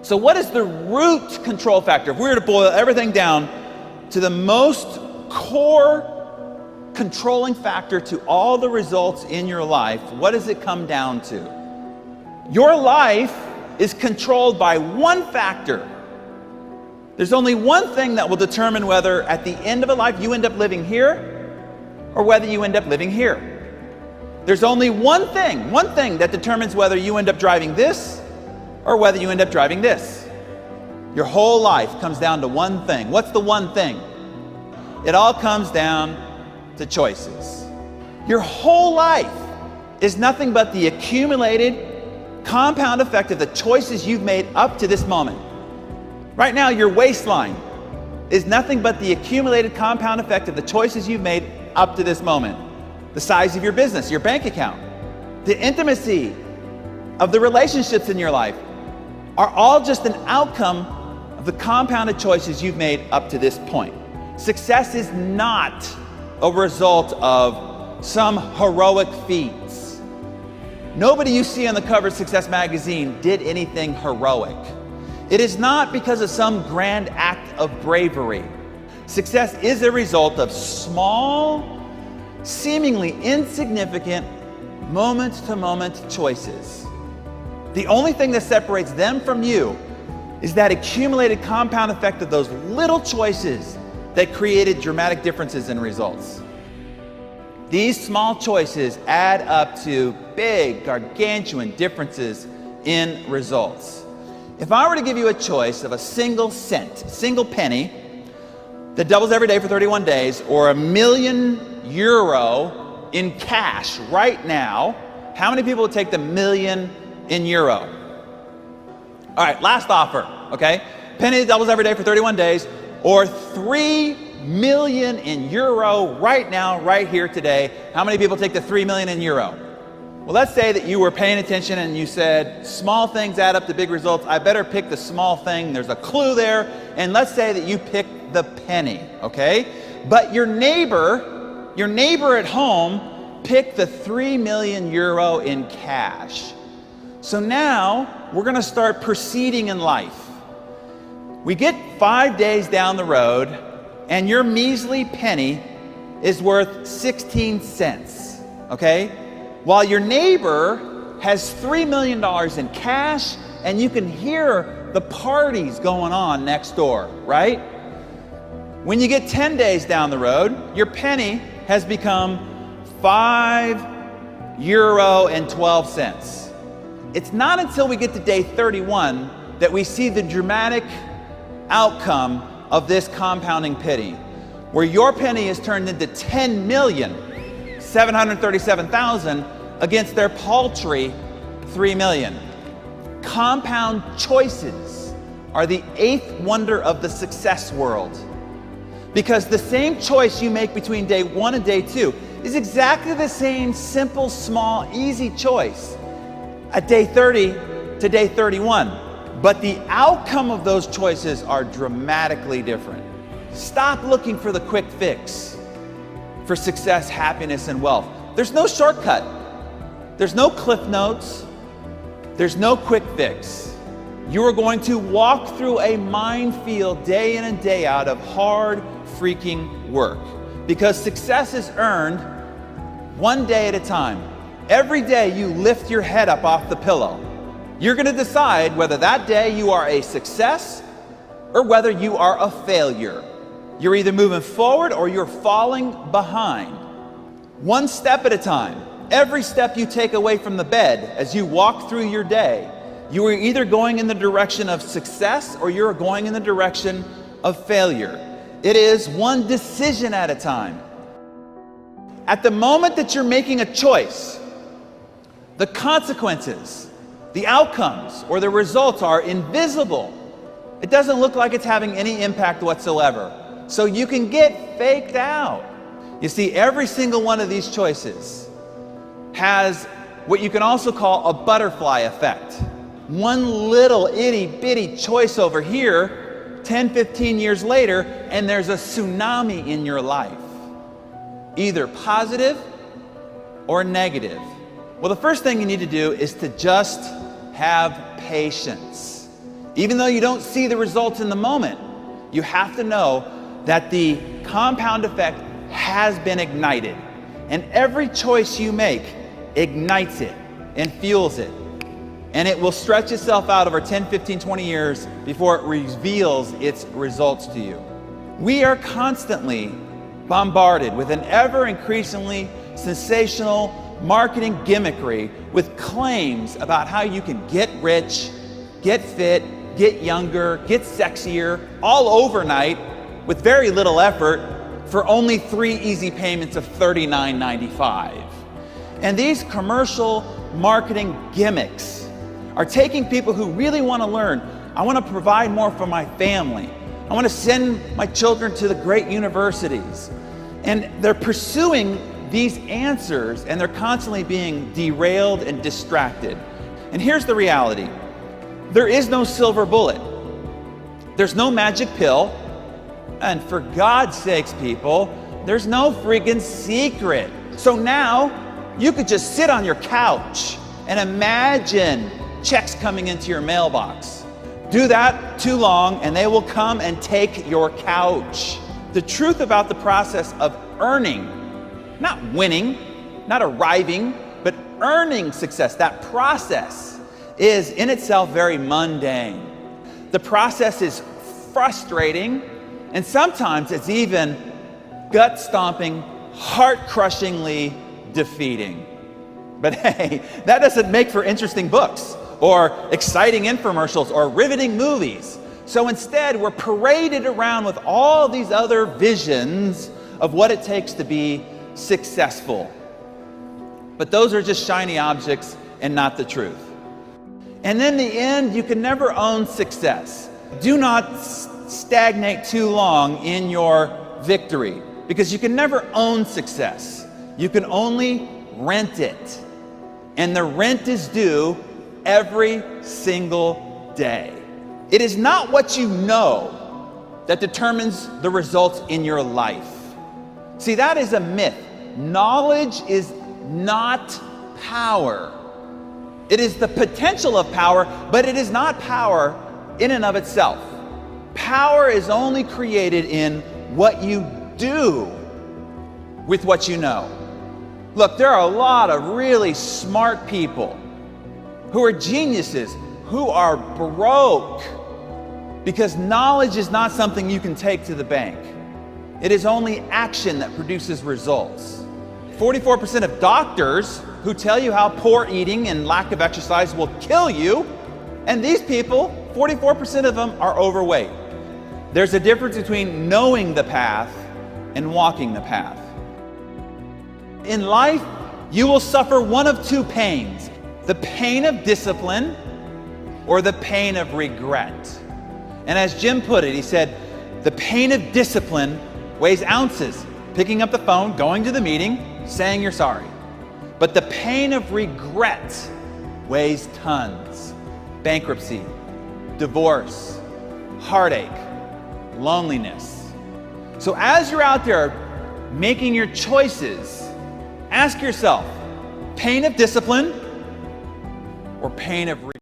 So what is the root control factor? If we were to boil everything down to the most core controlling factor to all the results in your life, what does it come down to? Your life is controlled by one factor. There's only one thing that will determine whether at the end of a life you end up living here or whether you end up living here. There's only one thing that determines whether you end up driving this or whether you end up driving this. Your whole life comes down to one thing. What's the one thing? It all comes down to choices. Your whole life is nothing but the accumulated compound effect of the choices you've made up to this moment. Right now, your waistline is nothing but the accumulated compound effect of the choices you've made up to this moment. The size of your business, your bank account, the intimacy of the relationships in your life are all just an outcome of the compounded choices you've made up to this point. Success is not a result of some heroic feats. Nobody you see on the cover of Success Magazine did anything heroic. It is not because of some grand act of bravery. Success is a result of small, seemingly insignificant, moment-to-moment choices. The only thing that separates them from you is that accumulated compound effect of those little choices that created dramatic differences in results. These small choices add up to big, gargantuan differences in results. If I were to give you a choice of a single cent, single penny, that doubles every day for 31 days, or €1,000,000 in cash right now, how many people would take the €1,000,000 in euro? All right, last offer, okay? Penny that doubles every day for 31 days, or 3 million in euro right now, right here today. How many people take the 3 million in euro? Well, let's say that you were paying attention and you said, small things add up to big results. I better pick the small thing. There's a clue there. And let's say that you picked the penny, okay? But your neighbor at home picked the 3 million euro in cash. So now we're gonna start proceeding in life. We get 5 days down the road and your measly penny is worth 16 cents, okay? While your neighbor has $3 million in cash and you can hear the parties going on next door, right? When you get 10 days down the road, your penny has become €5.12. It's not until we get to day 31 that we see the dramatic outcome of this compounding penny, where your penny is turned into 10,737,000 against their paltry 3 million. Compound choices are the eighth wonder of the success world, because the same choice you make between day 1 and day 2 is exactly the same simple, small, easy choice at day 30 to day 31. But the outcome of those choices are dramatically different. Stop looking for the quick fix for success, happiness, and wealth. There's no shortcut. There's no cliff notes. There's no quick fix. You are going to walk through a minefield day in and day out of hard freaking work, because success is earned one day at a time. Every day you lift your head up off the pillow, you're going to decide whether that day you are a success or whether you are a failure. You're either moving forward or you're falling behind. One step at a time. Every step you take away from the bed as you walk through your day, you are either going in the direction of success or you're going in the direction of failure. It is one decision at a time. At the moment that you're making a choice, the consequences, the outcomes, or the results are invisible. It doesn't look like it's having any impact whatsoever. So you can get faked out. You see, every single one of these choices has what you can also call a butterfly effect. One little itty bitty choice over here, 10, 15 years later, and there's a tsunami in your life, either positive or negative. Well, the first thing you need to do is to just have patience. Even though you don't see the results in the moment, you have to know that the compound effect has been ignited. And every choice you make ignites it and fuels it. And it will stretch itself out over 10, 15, 20 years before it reveals its results to you. We are constantly bombarded with an ever increasingly sensational marketing gimmickry with claims about how you can get rich, get fit, get younger, get sexier, all overnight with very little effort for only 3 easy payments of $39.95. And these commercial marketing gimmicks are taking people who really want to learn. I want to provide more for my family. I want to send my children to the great universities. And they're pursuing these answers, and they're constantly being derailed and distracted. And here's the reality. There is no silver bullet. There's no magic pill. And for God's sakes, people, there's no freaking secret. So now you could just sit on your couch and imagine checks coming into your mailbox. Do that too long and they will come and take your couch. The truth about the process of earning, not winning, not arriving, but earning success, that process is in itself very mundane. The process is frustrating, and sometimes it's even gut-stomping, heart-crushingly defeating. But hey, that doesn't make for interesting books or exciting infomercials or riveting movies. So instead, we're paraded around with all these other visions of what it takes to be successful. But those are just shiny objects and not the truth. And in the end, you can never own success. Do not stagnate too long in your victory, because you can never own success. You can only rent it. And the rent is due every single day. It is not what you know that determines the results in your life. See, that is a myth. Knowledge is not power. It is the potential of power, but it is not power in and of itself. Power is only created in what you do with what you know. Look, there are a lot of really smart people who are geniuses, who are broke, because knowledge is not something you can take to the bank. It is only action that produces results. 44% of doctors who tell you how poor eating and lack of exercise will kill you, and these people, 44% of them are overweight. There's a difference between knowing the path and walking the path. In life, you will suffer one of two pains: the pain of discipline or the pain of regret. And as Jim put it, he said, the pain of discipline weighs ounces. Picking up the phone, going to the meeting, saying you're sorry. But the pain of regret weighs tons. Bankruptcy, divorce, heartache, loneliness. So as you're out there making your choices, ask yourself, pain of discipline or pain of regret?